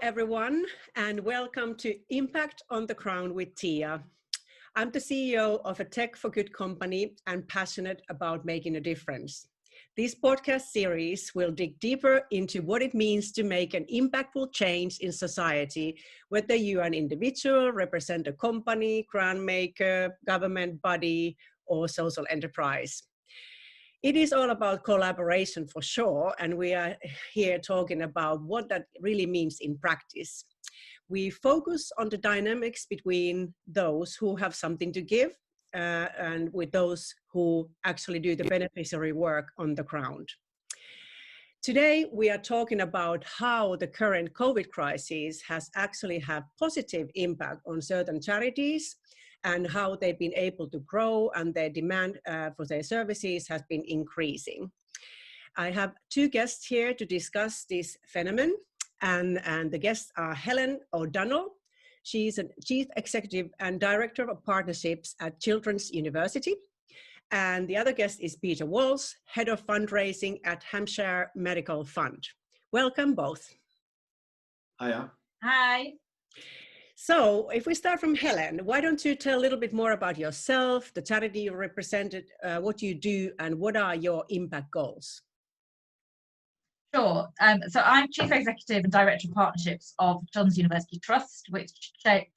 everyone, and welcome to Impact on the Ground with Tiia. I'm the CEO of a tech for good company and passionate about making a difference. This podcast series will dig deeper into what it means to make an impactful change in society, whether you are an individual, represent a company, grant maker, government body, or social enterprise. It is all about collaboration for sure, and we are here talking about what that really means in practice. We focus on the dynamics between those who have something to give and with those who actually do the beneficiary work on the ground. Today, we are talking about how the current COVID crisis has actually had positive impact on certain charities and how they've been able to grow and their demand for their services has been increasing. I have two guests here to discuss this phenomenon, and the guests are Helen O'Donnell. She's a Chief Executive and Director of Partnerships at Children's University. And the other guest is Peter Walsh, Head of Fundraising at Hampshire Medical Fund. Welcome both. Hiya. Hi. So if we start from Helen, why don't you tell a little bit more about yourself, the charity you represented, what you do, and what are your impact goals? Sure. So I'm Chief Executive and Director of Partnerships of Children's University Trust, which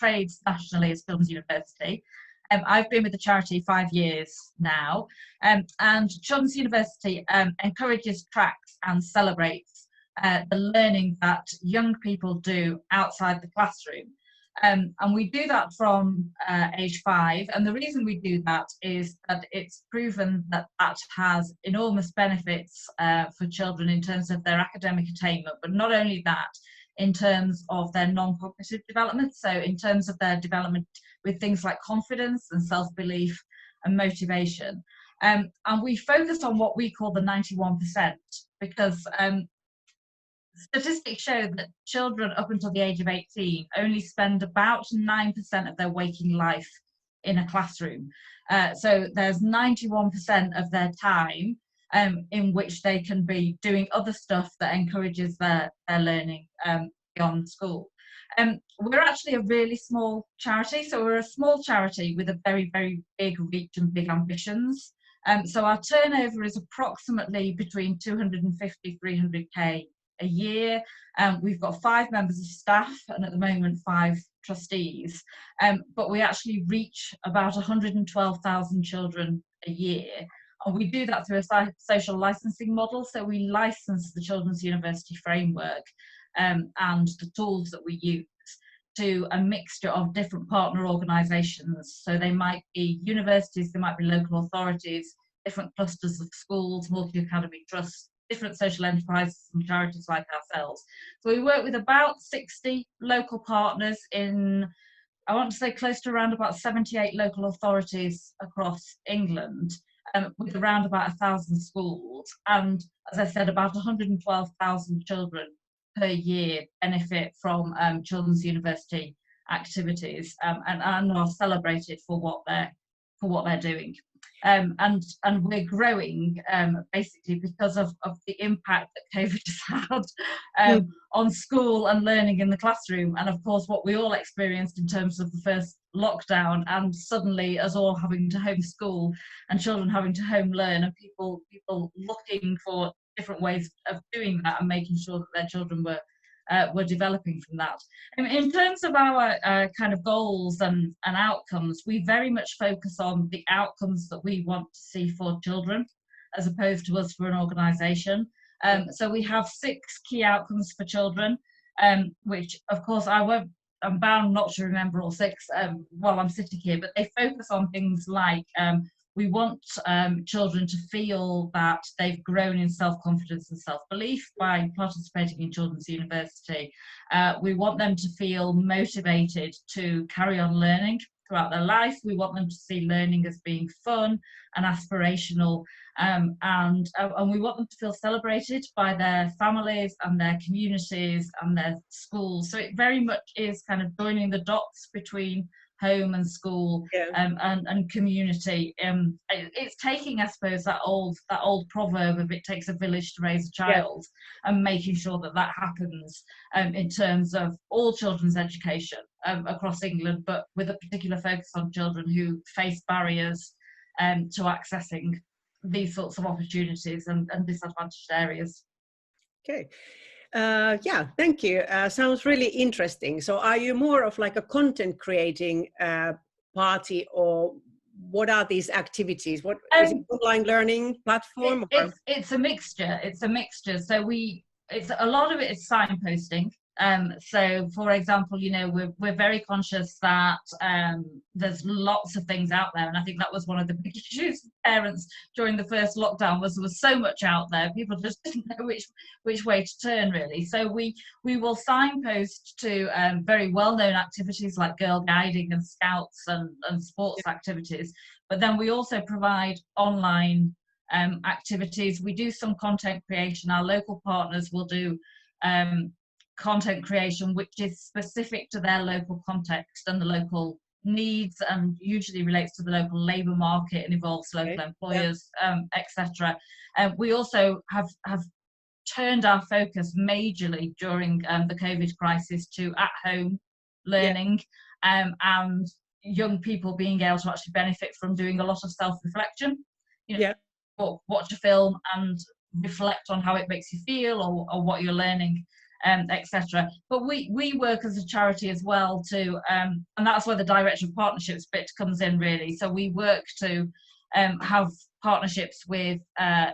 trades nationally as Children's University. I've been with the charity 5 years now, and Children's University encourages, tracks and celebrates the learning that young people do outside the classroom. And we do that from age 5, and the reason we do that is that it's proven that that has enormous benefits for children in terms of their academic attainment, but not only that, in terms of their non-cognitive development, so in terms of their development with things like confidence and self-belief and motivation. And we focus on what we call the 91%, because statistics show that children up until the age of 18 only spend about 9% of their waking life in a classroom. So there's 91% of their time in which they can be doing other stuff that encourages their learning beyond school. We're actually a really small charity, so we're a small charity with a very, very big reach and big ambitions. So our turnover is approximately between 250, 300k a year. We've got 5 members of staff and at the moment 5 trustees, but we actually reach about 112,000 children a year, and we do that through a social licensing model. So we license the Children's University framework and the tools that we use to a mixture of different partner organisations. So they might be universities, they might be local authorities, different clusters of schools, multi-academy trusts, different social enterprises and charities like ourselves. So we work with about 60 local partners in, I want to say, close to around about 78 local authorities across England, with around about 1,000 schools. And as I said, about 112,000 children per year benefit from Children's University activities and are celebrated for what they're doing. And we're growing basically because of the impact that COVID has had on school and learning in the classroom, and of course what we all experienced in terms of the first lockdown, and suddenly us all having to homeschool and children having to home learn, and people looking for different ways of doing that and making sure that their children were developing from that. In terms of our kind of goals and outcomes, we very much focus on the outcomes that we want to see for children, as opposed to us for an organisation. So we have 6 key outcomes for children, which of course I'm bound not to remember all 6 while I'm sitting here, but they focus on things like we want children to feel that they've grown in self-confidence and self-belief by participating in Children's University. We want them to feel motivated to carry on learning throughout their life. We want them to see learning as being fun and aspirational, and we want them to feel celebrated by their families and their communities and their schools. So it very much is kind of joining the dots between home and school, Yeah. and community. It's taking, I suppose, that old proverb of it takes a village to raise a child, and making sure that that happens in terms of all children's education across England, but with a particular focus on children who face barriers to accessing these sorts of opportunities and disadvantaged areas. Okay. Yeah, thank you. Sounds really interesting. So are you more of like a content creating party, or what are these activities? What is it, online learning platform? It's a mixture. It's a mixture. So it's a lot of it is signposting. So for example, you know, we're very conscious that there's lots of things out there, and I think that was one of the big issues for parents during the first lockdown, was there was so much out there, people just didn't know which way to turn, really. So we will signpost to very well-known activities like girl guiding and scouts and sports activities, but then we also provide online activities. We do some content creation. Our local partners will do content creation which is specific to their local context and the local needs, and usually relates to the local labour market and involves local employers, etc. We also have turned our focus majorly during the COVID crisis to at-home learning, and young people being able to actually benefit from doing a lot of self-reflection. You know, watch a film and reflect on how it makes you feel, or what you're learning, etc. But we work as a charity as well too, and that's where the Director of Partnerships bit comes in, really. So we work to have partnerships with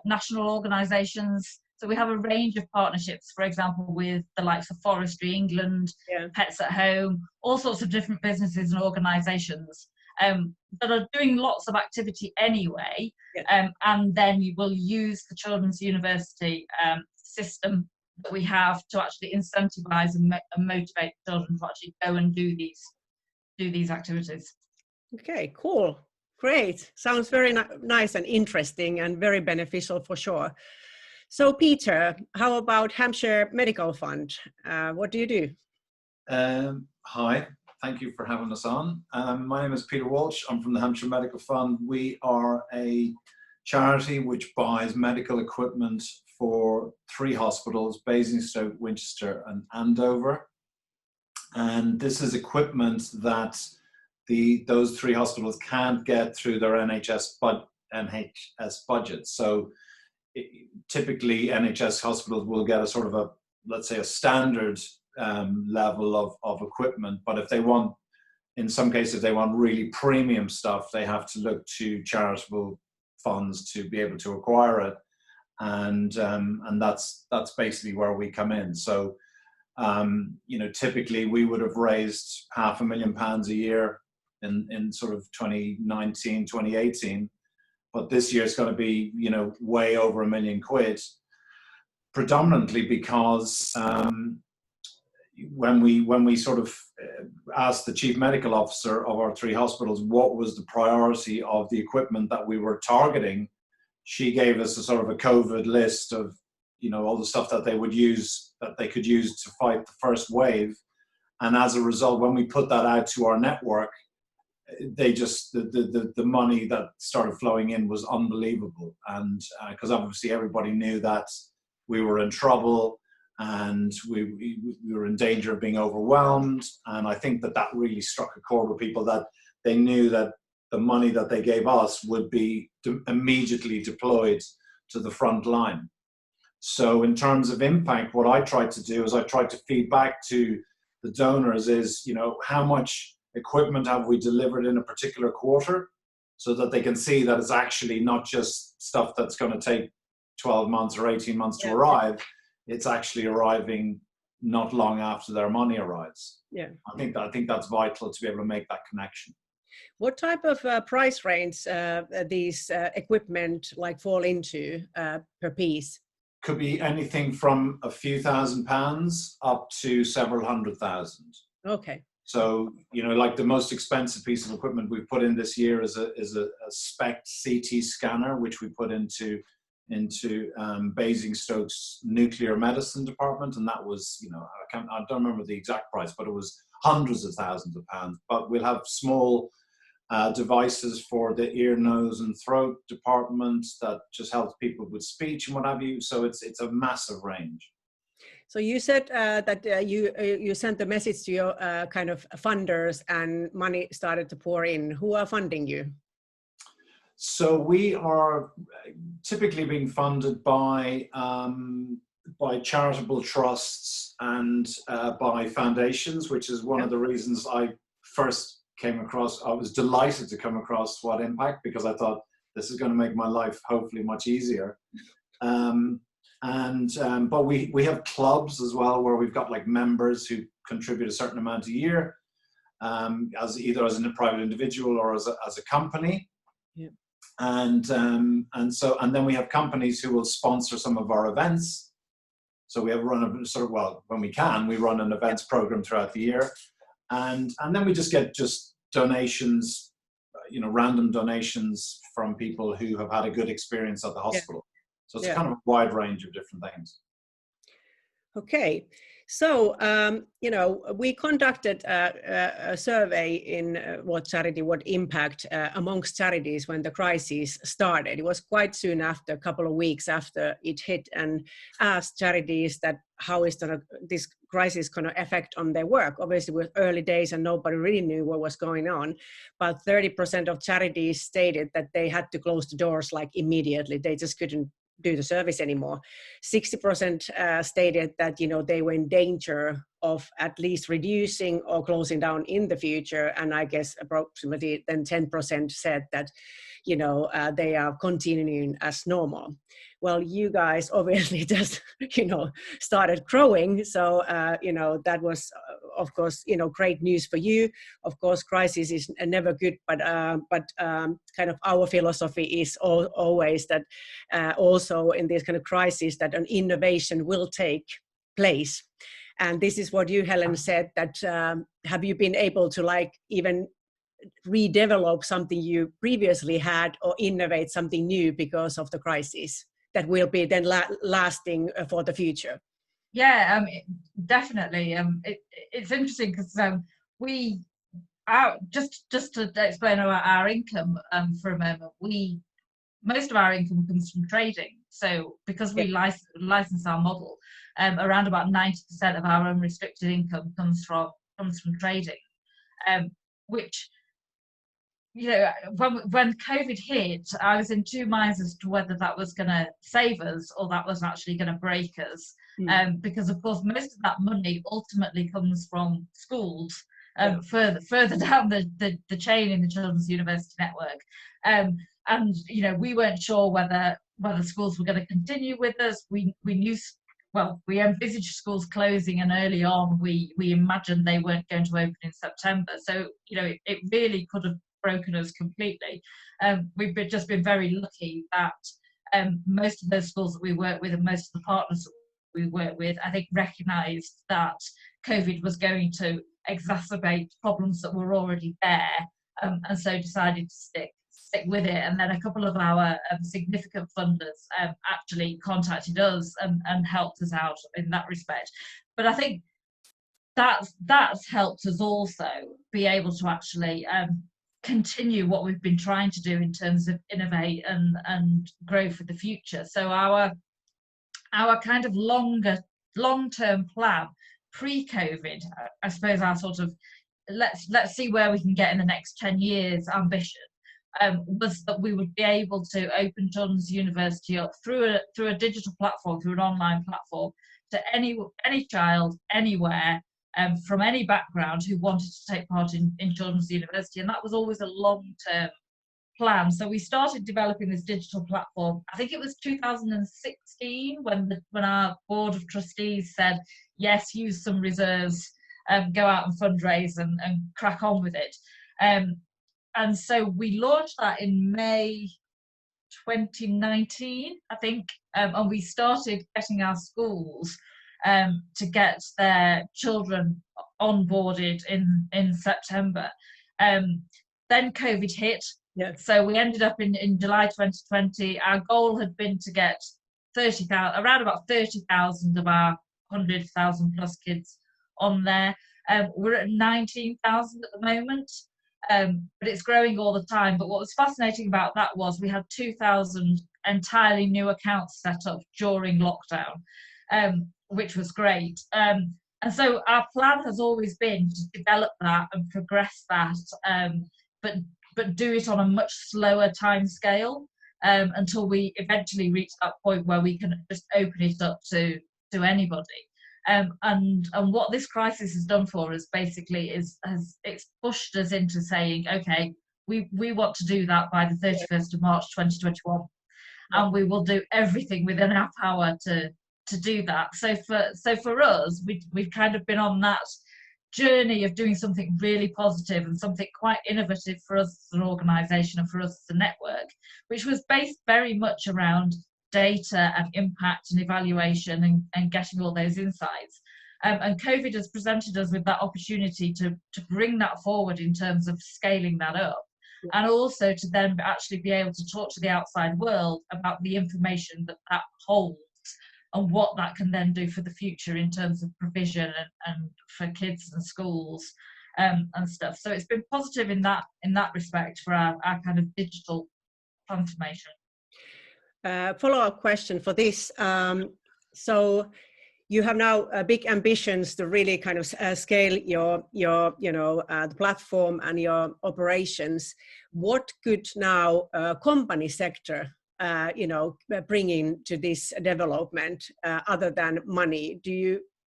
national organisations. So we have a range of partnerships, for example, with the likes of Forestry England, Pets at Home, all sorts of different businesses and organisations that are doing lots of activity anyway, and then you will use the Children's University system that we have to actually incentivise and motivate children to actually go and do these activities. Okay, cool, great. Sounds very nice and interesting, and very beneficial for sure. So Peter, how about Hampshire Medical Fund? What do you do? Hi, thank you for having us on. My name is Peter Walsh. I'm from the Hampshire Medical Fund. We are a charity which buys medical equipment for 3 hospitals, Basingstoke, Winchester and Andover. And this is equipment that those 3 hospitals can't get through their NHS budget. So typically NHS hospitals will get a sort of a, let's say, a standard level of equipment, but if they want, in some cases, they want really premium stuff, they have to look to charitable funds to be able to acquire it. And that's basically where we come in. So, you know, typically we would have raised £500,000 a year in sort of 2019, 2018, but this year it's going to be, you know, way over £1 million, predominantly because when we sort of asked the chief medical officer of our 3 hospitals what was the priority of the equipment that we were targeting, she gave us a sort of a COVID list of, you know, all the stuff that they would use, that they could use to fight the first wave. And as a result, when we put that out to our network, they just, the money that started flowing in was unbelievable. And because obviously everybody knew that we were in trouble and we were in danger of being overwhelmed. And I think that really struck a chord with people, that they knew that the money that they gave us would be immediately deployed to the front line. So in terms of impact, what I tried to do is I tried to feed back to the donors is, you know, how much equipment have we delivered in a particular quarter, so that they can see that it's actually not just stuff that's going to take 12 months or 18 months to arrive. It's actually arriving not long after their money arrives. I think that's vital to be able to make that connection. What type of price range these equipment like fall into per piece? Could be anything from a few £1,000s up to several $100,000. Okay. So, you know, like the most expensive piece of equipment we've put in this year is a SPECT CT scanner, which we put into Basingstoke's nuclear medicine department, and that was, you know, I don't remember the exact price, but it was hundreds of thousands of pounds, but we'll have small devices for the ear, nose and throat department that just helps people with speech and what have you. So it's a massive range. So you said that you sent a message to your kind of funders and money started to pour in. Who are funding you? So we are typically being funded by charitable trusts and by foundations, which is one of the reasons I first came across. I was delighted to come across What Impact, because I thought this is going to make my life hopefully much easier. But we have clubs as well, where we've got like members who contribute a certain amount a year, as either as a private individual or as a company. Yeah. And then we have companies who will sponsor some of our events. So we have run a sort of, well, when we can, we run an events program throughout the year, and then we just get donations, random donations from people who have had a good experience at the hospital. So it's kind of a wide range of different things. Okay, so we conducted a survey in What Impact amongst charities when the crisis started. It was quite soon after, a couple of weeks after it hit, and asked charities that how is this crisis going to affect on their work. Obviously, it was early days and nobody really knew what was going on, but 30% of charities stated that they had to close the doors like immediately. They just couldn't do the service anymore. 60% stated that they were in danger of at least reducing or closing down in the future, and I guess approximately then 10% said that they are continuing as normal. Well, you guys obviously just started growing, so that was of course great news for you. Of course, crisis is never good, but kind of our philosophy is always that also in this kind of crisis that an innovation will take place. And this is what you, Helen, said, that have you been able to even redevelop something you previously had or innovate something new because of the crisis that will be then lasting for the future? Yeah, definitely. It's interesting because just to explain about our income for a moment, most of our income comes from trading. So because we license our model, around about 90% of our unrestricted income comes from trading, which when COVID hit, I was in two minds as to whether that was going to save us or that was actually going to break us. Because of course most of that money ultimately comes from schools further down the chain in the Children's University Network, and we weren't sure whether schools were going to continue with us. We knew, well, we envisaged schools closing, and early on we imagined they weren't going to open in September, so it really could have broken us completely. We've just been very lucky that most of those schools that we work with and most of the partners that we work with, I think, recognised that COVID was going to exacerbate problems that were already there, and so decided to stick with it. And then a couple of our significant funders actually contacted us and helped us out in that respect. But I think that's helped us also be able to actually continue what we've been trying to do in terms of innovate and grow for the future. So our kind of long-term plan pre-COVID, I suppose our sort of let's see where we can get in the next 10 years ambition, was that we would be able to open Children's University up through a digital platform, through an online platform, to any child anywhere, from any background who wanted to take part in Children's University. And that was always a long-term plan. So we started developing this digital platform, I think it was 2016, when our board of trustees said, yes, use some reserves, go out and fundraise and crack on with it. And so we launched that in May 2019, I think, and we started getting our schools to get their children onboarded in September. Then COVID hit. Yeah. So we ended up in July 2020. Our goal had been to get around about 30,000 of our 100,000 plus kids on there. We're at 19,000 at the moment, but it's growing all the time. But what was fascinating about that was we had 2,000 entirely new accounts set up during lockdown, which was great. And so our plan has always been to develop that and progress that, but do it on a much slower time scale, until we eventually reach that point where we can just open it up to anybody. And what this crisis has done for us basically is it's pushed us into saying, okay, we want to do that by the 31st of March 2021, and we will do everything within our power to do that. So for us, we've kind of been on that journey of doing something really positive and something quite innovative for us as an organisation and for us as a network, which was based very much around data and impact and evaluation and getting all those insights. And COVID has presented us with that opportunity to bring that forward in terms of scaling that up, and also to then actually be able to talk to the outside world about the information that holds and what that can then do for the future in terms of provision and for kids and schools, and stuff. So it's been positive in that respect for our kind of digital transformation. Follow-up question for this. So you have now big ambitions to really kind of scale your the platform and your operations. What could now company sector bring into this development other than money?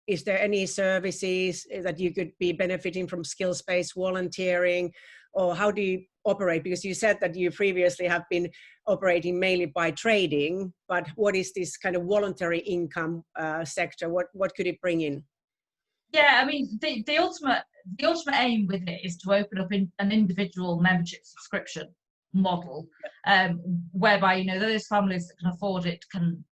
Is there any services that you could be benefiting from, skills-based volunteering, or how do you operate? Because you said that you previously have been operating mainly by trading, but what is this kind of voluntary income sector? What could it bring in? Yeah, I mean, the ultimate aim with it is to open up an individual membership subscription model, whereby those families that can afford it can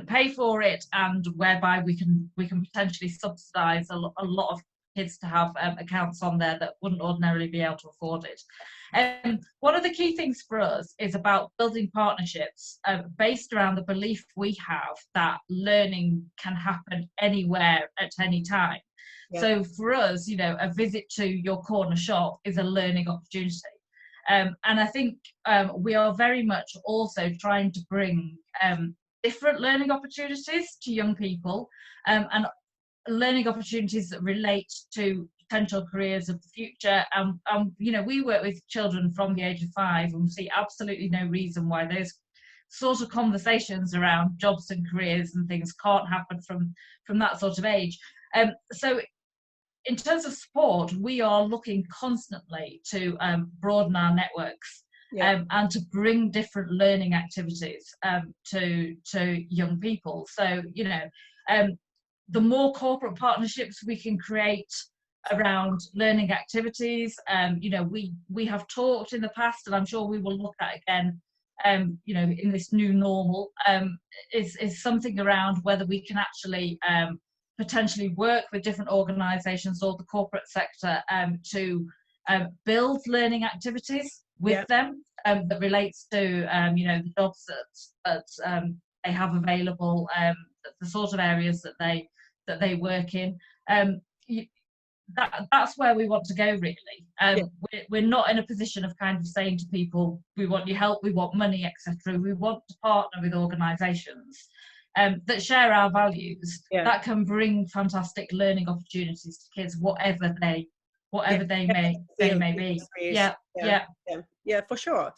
pay for it, and whereby we can potentially subsidise a lot of kids to have accounts on there that wouldn't ordinarily be able to afford it. One of the key things for us is about building partnerships based around the belief we have that learning can happen anywhere at any time. Yep. So for us, a visit to your corner shop is a learning opportunity. And I think we are very much also trying to bring different learning opportunities to young people, and learning opportunities that relate to potential careers of the future. We work with children from the age of 5, and we see absolutely no reason why those sort of conversations around jobs and careers and things can't happen from that sort of age. So in terms of support, we are looking constantly to broaden our networks, and to bring different learning activities to young people. So, the more corporate partnerships we can create around learning activities, we have talked in the past, and I'm sure we will look at again, in this new normal, is something around whether we can actually potentially work with different organisations or the corporate sector to build learning activities with them that relates to the jobs that they have available, the sort of areas that they work in. That's where we want to go, really. We're not in a position of kind of saying to people, we want your help, we want money, etc. We want to partner with organisations that share our values, that can bring fantastic learning opportunities to kids, whatever they may be. Yeah, for sure.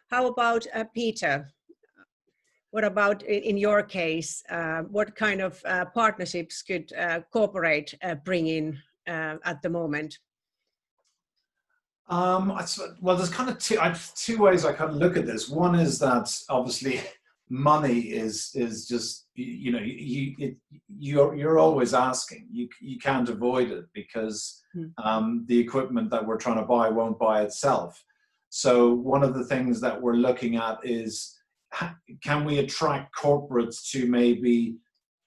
How about Peter? What about in your case? What kind of partnerships could corporate bring in at the moment? Well, there's kind of two ways I kind of look at this. One is that obviously money is just you're always asking. You can't avoid it because the equipment that we're trying to buy won't buy itself. So one of the things that we're looking at is, can we attract corporates to maybe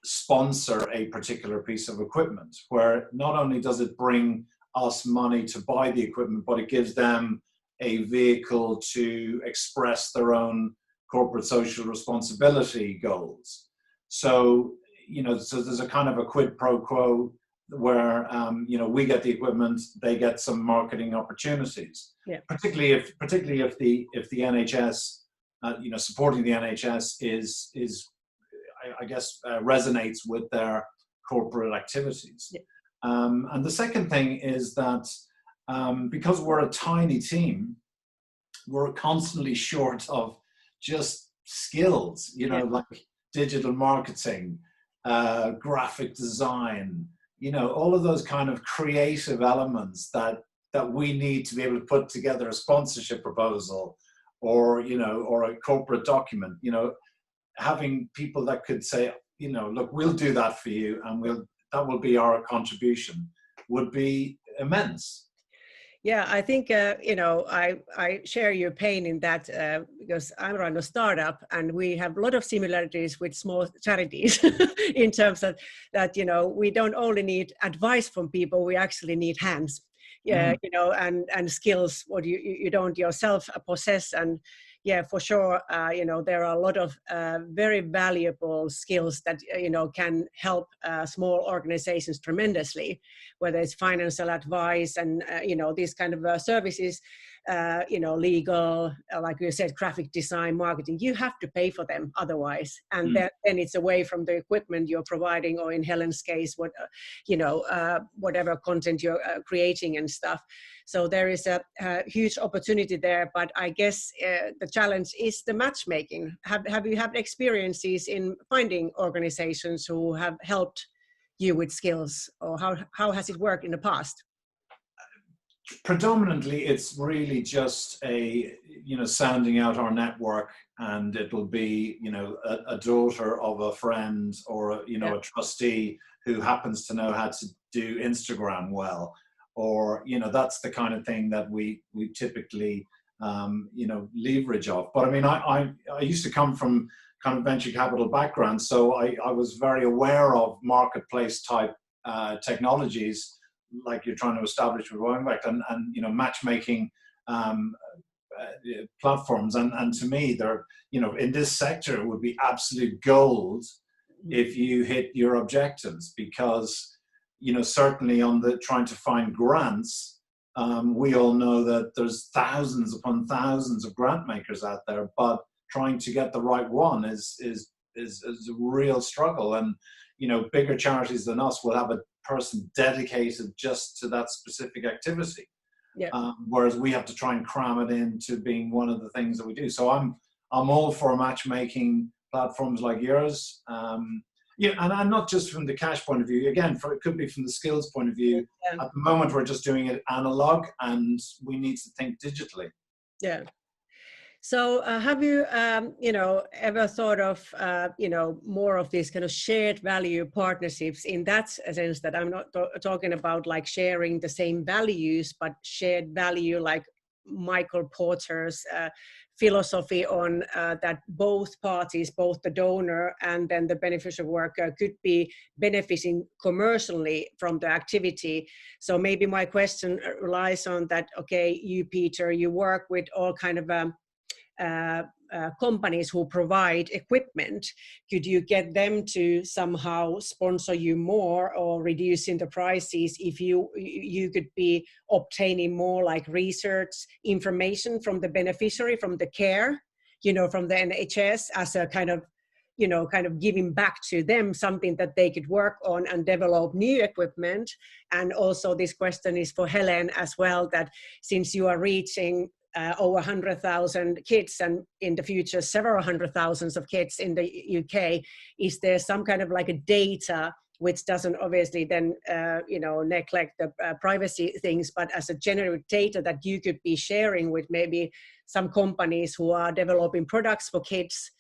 sponsor a particular piece of equipment, where not only does it bring us money to buy the equipment, but it gives them a vehicle to express their own corporate social responsibility goals. So, so there's a kind of a quid pro quo where we get the equipment, they get some marketing opportunities. Yeah. Particularly if the NHS, supporting the NHS is I guess resonates with their corporate activities. Yeah. And the second thing is that because we're a tiny team, we're constantly short of just skills, like digital marketing, graphic design, all of those kind of creative elements that we need to be able to put together a sponsorship proposal or a corporate document, having people that could say, look, we'll do that for you and that will be our contribution would be immense. Yeah, I think, I share your pain in that because I run a startup and we have a lot of similarities with small charities in terms of that, we don't only need advice from people, we actually need hands, and skills what you don't yourself possess. And yeah, for sure, there are a lot of very valuable skills that, can help small organizations tremendously, whether it's financial advice and, these kind of services, legal, like you said, graphic design, marketing. You have to pay for them otherwise. And then it's away from the equipment you're providing, or in Helen's case, whatever content you're creating and stuff. So there is a huge opportunity there, but I guess the challenge is the matchmaking. Have you had experiences in finding organizations who have helped you with skills, or how has it worked in the past? Predominantly, it's really just sounding out our network, and it'll be a daughter of a friend or a trustee who happens to know how to do Instagram well. Or, that's the kind of thing that we typically, leverage off. But I mean, I used to come from kind of venture capital background, so I was very aware of marketplace type technologies like you're trying to establish with Impact and matchmaking platforms. And to me, they're, in this sector, it would be absolute gold if you hit your objectives, because certainly on the trying to find grants, we all know that there's thousands upon thousands of grant makers out there, but trying to get the right one is a real struggle. And bigger charities than us will have a person dedicated just to that specific activity, whereas we have to try and cram it into being one of the things that we do. So I'm all for matchmaking platforms like yours. And not just from the cash point of view. Again, it could be from the skills point of view. Yeah. At the moment, we're just doing it analog, and we need to think digitally. Yeah. So have you, ever thought of, more of these kind of shared value partnerships, in that sense that I'm not talking about like sharing the same values, but shared value like Michael Porter's philosophy on that both parties, both the donor and then the beneficial worker, could be benefiting commercially from the activity. So maybe my question relies on that. Okay, you, Peter, you work with all kind of companies who provide equipment. Could you get them to somehow sponsor you more or reducing the prices if you could be obtaining more like research information from the beneficiary, from the care, from the NHS, as a kind of giving back to them something that they could work on and develop new equipment? And also this question is for Helen as well, that since you are reaching over 100,000 kids, and in the future several hundred thousands of kids in the UK, is there some kind of like a data which doesn't obviously then neglect the privacy things, but as a generic data that you could be sharing with maybe some companies who are developing products for kids,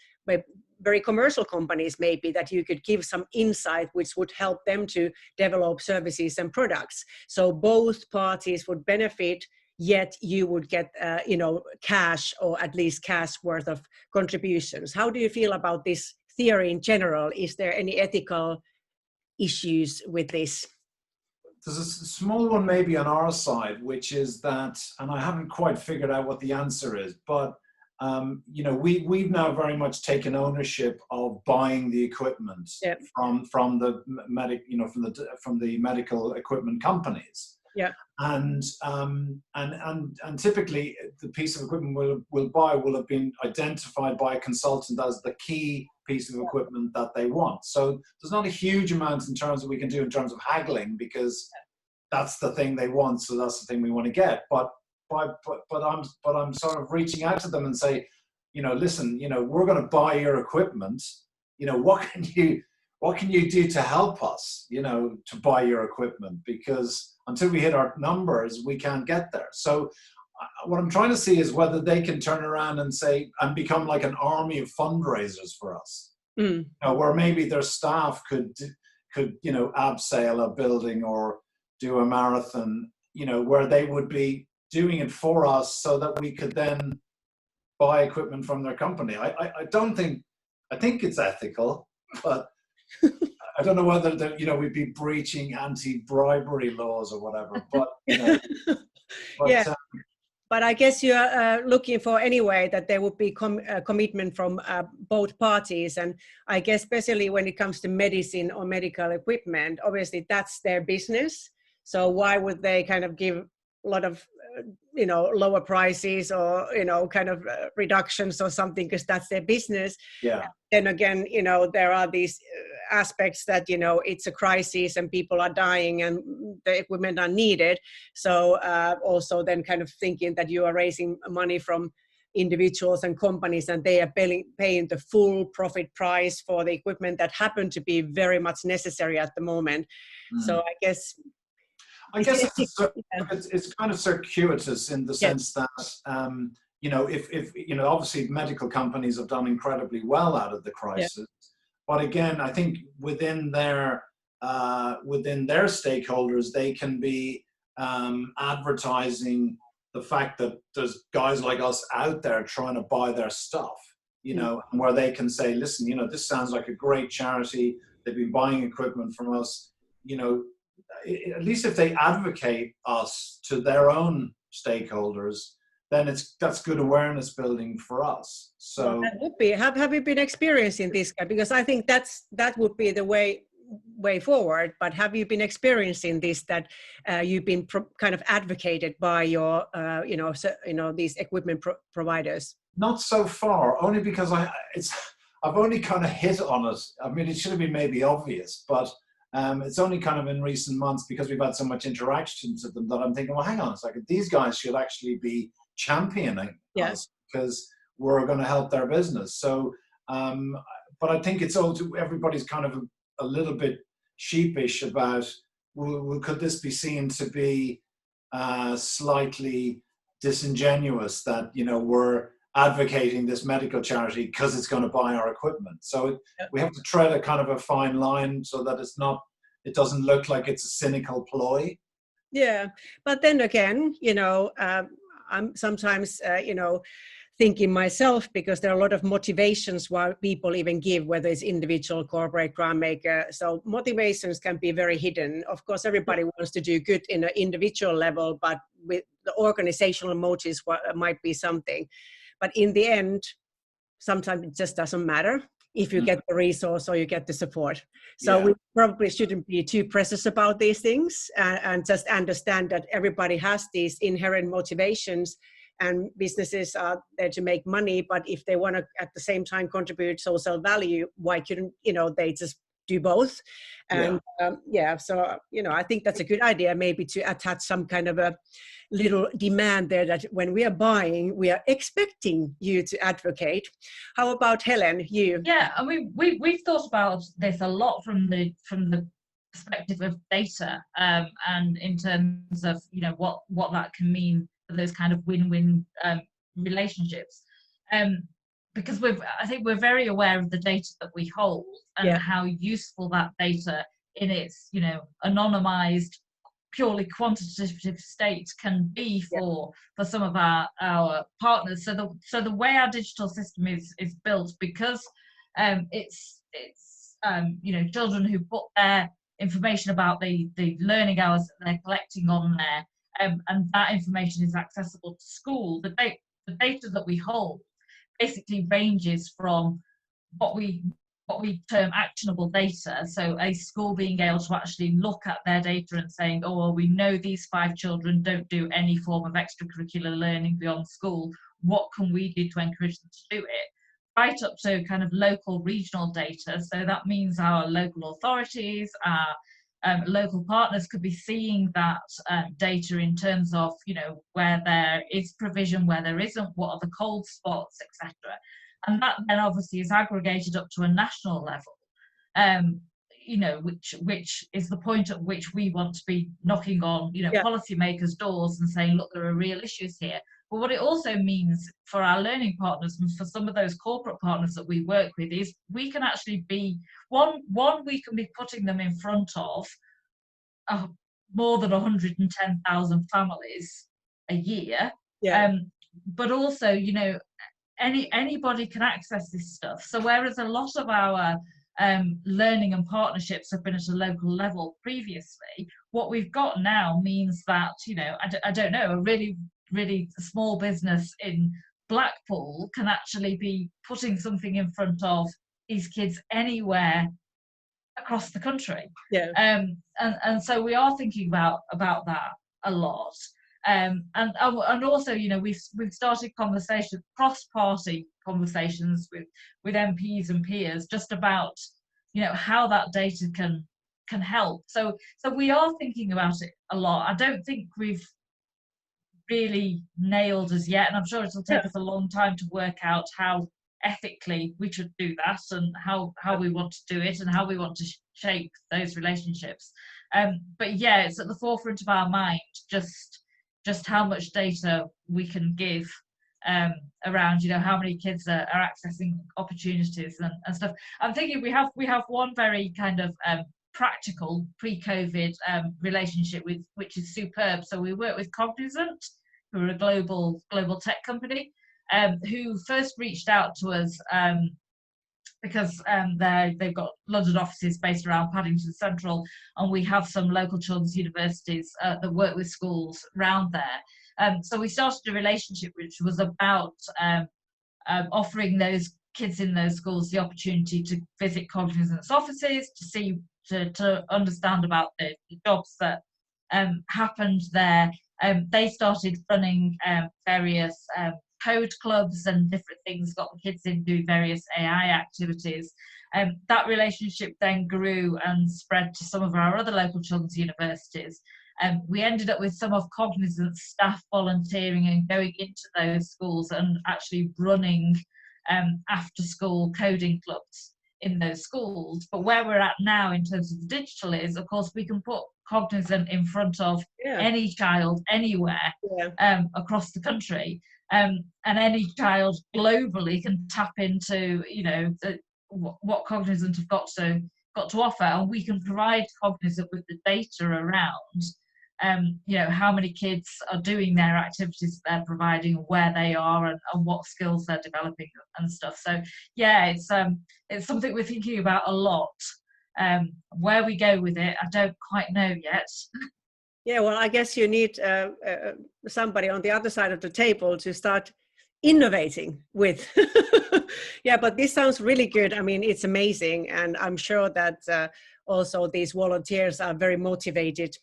very commercial companies maybe, that you could give some insight which would help them to develop services and products, so both parties would benefit, yet you would get, cash, or at least cash worth of contributions. How do you feel about this theory in general? Is there any ethical issues with this? There's a small one maybe on our side, which is that, and I haven't quite figured out what the answer is, but you know, we've now very much taken ownership of buying the equipment from the medical equipment companies. Yeah. And typically the piece of equipment will have been identified by a consultant as the key piece of equipment that they want. So there's not a huge amount in terms of we can do in terms of haggling, because that's the thing they want, so that's the thing we want to get. But I'm sort of reaching out to them and say, you know, listen, you know, we're going to buy your equipment. You know, what can you do to help us, you know, to buy your equipment? Because until we hit our numbers, we can't get there. So what I'm trying to see is whether they can turn around and say, and become like an army of fundraisers for us, you know, where maybe their staff could, you know, abseil a building or do a marathon, you know, where they would be doing it for us so that we could then buy equipment from their company. I think it's ethical, but I don't know whether you know, we'd be breaching anti-bribery laws or whatever. But you know, yeah. But I guess you are looking for anyway that there would be commitment from both parties, and I guess especially when it comes to medicine or medical equipment, obviously that's their business. So why would they kind of give a lot of you know, lower prices or, you know, kind of reductions or something, because that's their business. Yeah. Then again, you know, there are these aspects that, you know, it's a crisis and people are dying and the equipment are needed. So also then kind of thinking that you are raising money from individuals and companies and they are paying the full profit price for the equipment that happen to be very much necessary at the moment. So I guess it's kind of circuitous in the sense that, you know, if you know, obviously medical companies have done incredibly well out of the crisis, but again, I think within their stakeholders, they can be advertising the fact that there's guys like us out there trying to buy their stuff, you know, and where they can say, listen, you know, this sounds like a great charity. They've been buying equipment from us, you know. At least if they advocate us to their own stakeholders, then that's good awareness building for us. So that would be. Have you been experiencing this? Because I think that would be the way forward. But have you been experiencing this, that you've been kind of advocated by your you know these equipment providers? Not so far, only because I've only kind of hit on it. I mean, it should have been maybe obvious, but. It's only kind of in recent months, because we've had so much interactions with them, that I'm thinking, well, hang on a second, these guys should actually be championing us, because we're going to help their business. So, but I think it's also, everybody's kind of a little bit sheepish about, could this be seen to be slightly disingenuous that, you know, we're advocating this medical charity because it's going to buy our equipment. So we have to tread a kind of a fine line so that it doesn't look like it's a cynical ploy. Yeah, but then again, you know, I'm sometimes, you know, thinking myself, because there are a lot of motivations why people even give, whether it's individual, corporate, grant maker. So motivations can be very hidden. Of course, everybody wants to do good in an individual level, but with the organizational motives might be something. But in the end, sometimes it just doesn't matter if you get the resource or you get the support. So we probably shouldn't be too precious about these things, and just understand that everybody has these inherent motivations, and businesses are there to make money. But if they want to at the same time contribute social value, why couldn't, you know, they just do both? And so, you know, I think that's a good idea, maybe to attach some kind of a little demand there, that when we are buying, we are expecting you to advocate. How about Helen, you? Yeah, I mean, we've thought about this a lot from the perspective of data, and in terms of, you know, what that can mean for those kind of win-win relationships. Because I think we're very aware of the data that we hold, and how useful that data in its, you know, anonymized, purely quantitative state can be for some of our partners. So the way our digital system is built, because it's you know, children who put their information about the learning hours that they're collecting on there, and that information is accessible to school. The data that we hold basically ranges from what we term actionable data. So a school being able to actually look at their data and saying, oh, well, we know these 5 children don't do any form of extracurricular learning beyond school. What can we do to encourage them to do it? Right up to kind of local regional data. So that means our local authorities, our local partners could be seeing that data in terms of, you know, where there is provision, where there isn't, what are the cold spots, etc. And that then obviously is aggregated up to a national level, you know, which is the point at which we want to be knocking on, you know, policymakers' doors and saying, look, there are real issues here. But what it also means for our learning partners and for some of those corporate partners that we work with is we can actually be, one we can be putting them in front of more than 110,000 families a year. But also, you know, anybody can access this stuff. So whereas a lot of our learning and partnerships have been at a local level previously, what we've got now means that, you know, I don't know, a really small business in Blackpool can actually be putting something in front of these kids anywhere across the country. And so we are thinking about that a lot. And also, you know, we've started cross-party conversations with MPs and peers just about, you know, how that data can help. So we are thinking about it a lot. I don't think we've really nailed as yet, and I'm sure it'll take us a long time to work out how ethically we should do that and how we want to do it and how we want to shape those relationships. But yeah, it's at the forefront of our mind just how much data we can give around, you know, how many kids are accessing opportunities and stuff. I'm thinking we have one very kind of practical pre-COVID relationship which is superb. So we work with Cognizant, who are a global tech company, who first reached out to us because they've got London offices based around Paddington Central, and we have some local children's universities that work with schools around there. So we started a relationship which was about offering those kids in those schools the opportunity to visit Cognizant's offices, to understand about the jobs that happened there. They started running various code clubs and different things, got the kids in doing various AI activities. That relationship then grew and spread to some of our other local children's universities. We ended up with some of Cognizant's staff volunteering and going into those schools and actually running after-school coding clubs in those schools. But where we're at now in terms of the digital is, of course, we can put Cognizant in front of any child anywhere across the country, and any child globally can tap into, you know, what Cognizant have got to offer, and we can provide Cognizant with the data around you know, how many kids are doing their activities that they're providing, where they are, and what skills they're developing and stuff. So yeah, it's something we're thinking about a lot. Where we go with it, I don't quite know yet. Yeah, well, I guess you need somebody on the other side of the table to start innovating with. Yeah, but this sounds really good. I mean, it's amazing, and I'm sure that also these volunteers are very motivated.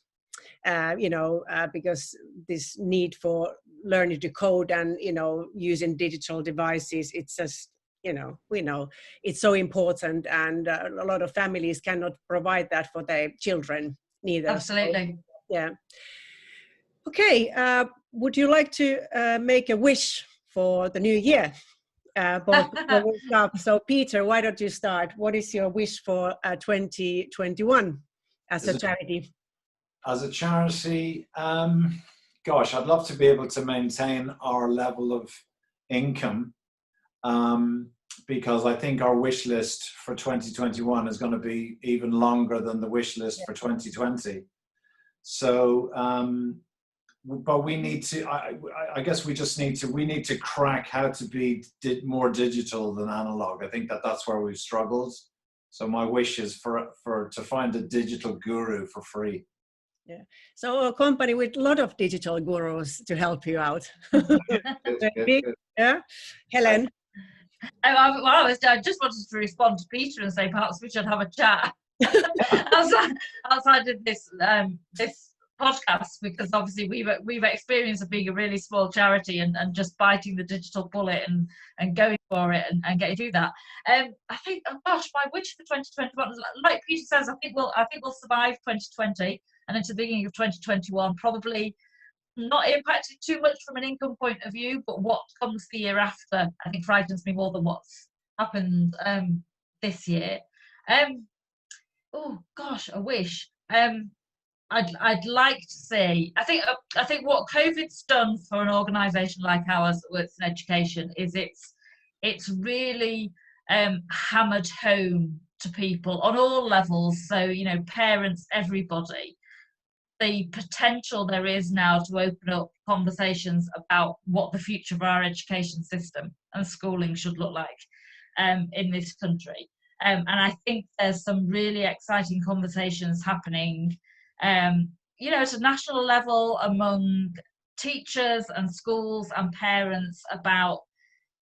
You know, because this need for learning to code and, you know, using digital devices, it's just, you know, we know it's so important, and a lot of families cannot provide that for their children neither. Absolutely. So, yeah. Okay. Would you like to make a wish for the new year? So Peter, why don't you start? What is your wish for 2021 as a charity? As a charity, gosh, I'd love to be able to maintain our level of income, because I think our wish list for 2021 is going to be even longer than the wish list for 2020. So, but we need to, I guess we need to crack how to be more digital than analog. I think that's where we've struggled. So my wish is to find a digital guru for free. Yeah. So a company with a lot of digital gurus to help you out. Good. Yeah. Helen? I just wanted to respond to Peter and say perhaps we should have a chat outside of this podcast, because obviously we've experienced of being a really small charity and just biting the digital bullet and going for it and getting through that. I think, oh gosh, my wish for 2021, like Peter says, I think we'll survive 2020 and into the beginning of 2021, probably not impacted too much from an income point of view, but what comes the year after, I think, frightens me more than what's happened this year. Oh gosh, I wish. I'd like to see. I think what COVID's done for an organisation like ours that works in education is it's really hammered home to people on all levels. So, you know, parents, everybody, the potential there is now to open up conversations about what the future of our education system and schooling should look like in this country. And I think there's some really exciting conversations happening, you know, at a national level among teachers and schools and parents about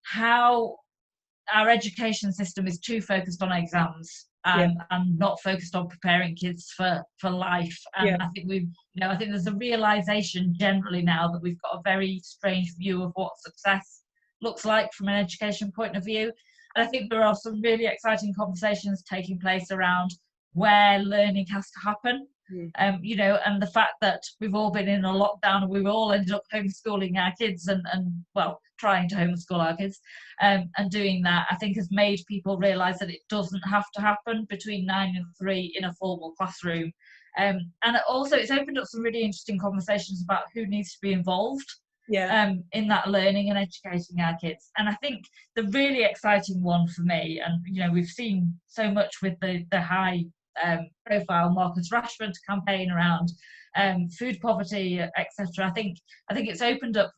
how our education system is too focused on exams and not focused on preparing kids for life. And I think I think there's a realization generally now that we've got a very strange view of what success looks like from an education point of view. And I think there are some really exciting conversations taking place around where learning has to happen. You know, and the fact that we've all been in a lockdown and we've all ended up homeschooling our kids and well, trying to homeschool our kids and doing that, I think has made people realise that it doesn't have to happen between 9 and 3 in a formal classroom. And it's opened up some really interesting conversations about who needs to be involved in that learning and educating our kids. And I think the really exciting one for me, and you know, we've seen so much with the high profile Marcus Rashford campaign around food poverty, etc. I think it's opened up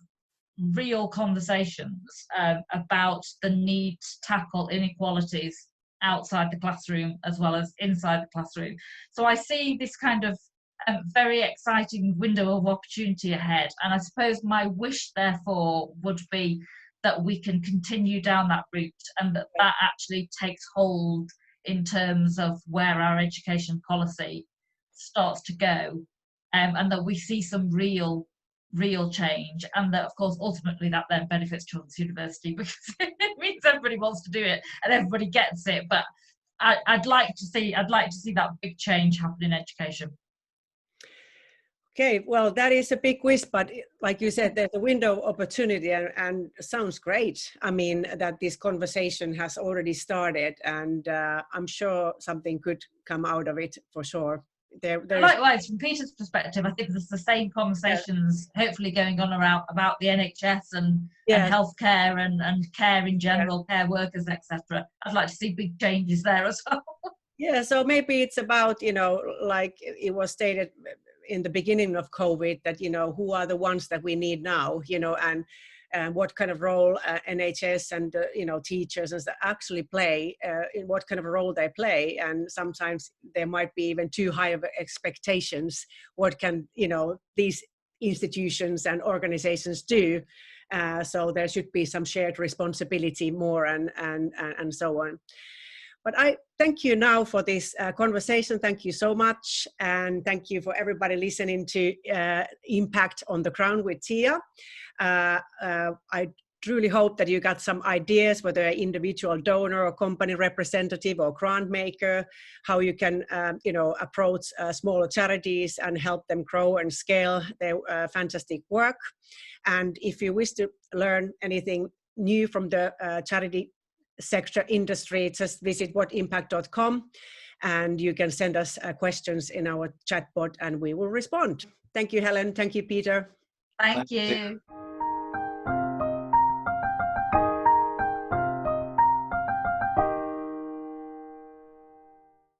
real conversations about the need to tackle inequalities outside the classroom as well as inside the classroom. So I see this kind of very exciting window of opportunity ahead, and I suppose my wish therefore would be that we can continue down that route and that actually takes hold in terms of where our education policy starts to go, and that we see some real change, and that of course ultimately that then benefits Children's University because it means everybody wants to do it and everybody gets it. But I'd like to see that big change happen in education. Okay, well, that is a big wish, but like you said, there's a window of opportunity and sounds great. I mean, that this conversation has already started, and I'm sure something could come out of it for sure. Likewise, from Peter's perspective, I think there's the same conversations hopefully going on around about the NHS and healthcare and care in general, care workers, etc. I'd like to see big changes there as well. Yeah, so maybe it's about, you know, like it was stated in the beginning of COVID, that, you know, who are the ones that we need now, you know, and what kind of role NHS and, you know, teachers actually play, in what kind of a role they play. And sometimes there might be even too high of expectations. What can, you know, these institutions and organizations do? So there should be some shared responsibility more and so on. But I thank you now for this conversation. Thank you so much. And thank you for everybody listening to Impact on the Ground with Tiia. I truly hope that you got some ideas, whether an individual donor or company representative or grant maker, how you can you know, approach smaller charities and help them grow and scale their fantastic work. And if you wish to learn anything new from the charity sector industry, just visit whatimpact.com and you can send us questions in our chat bot and we will respond. Thank you, Helen. Thank you, Peter. Thank you.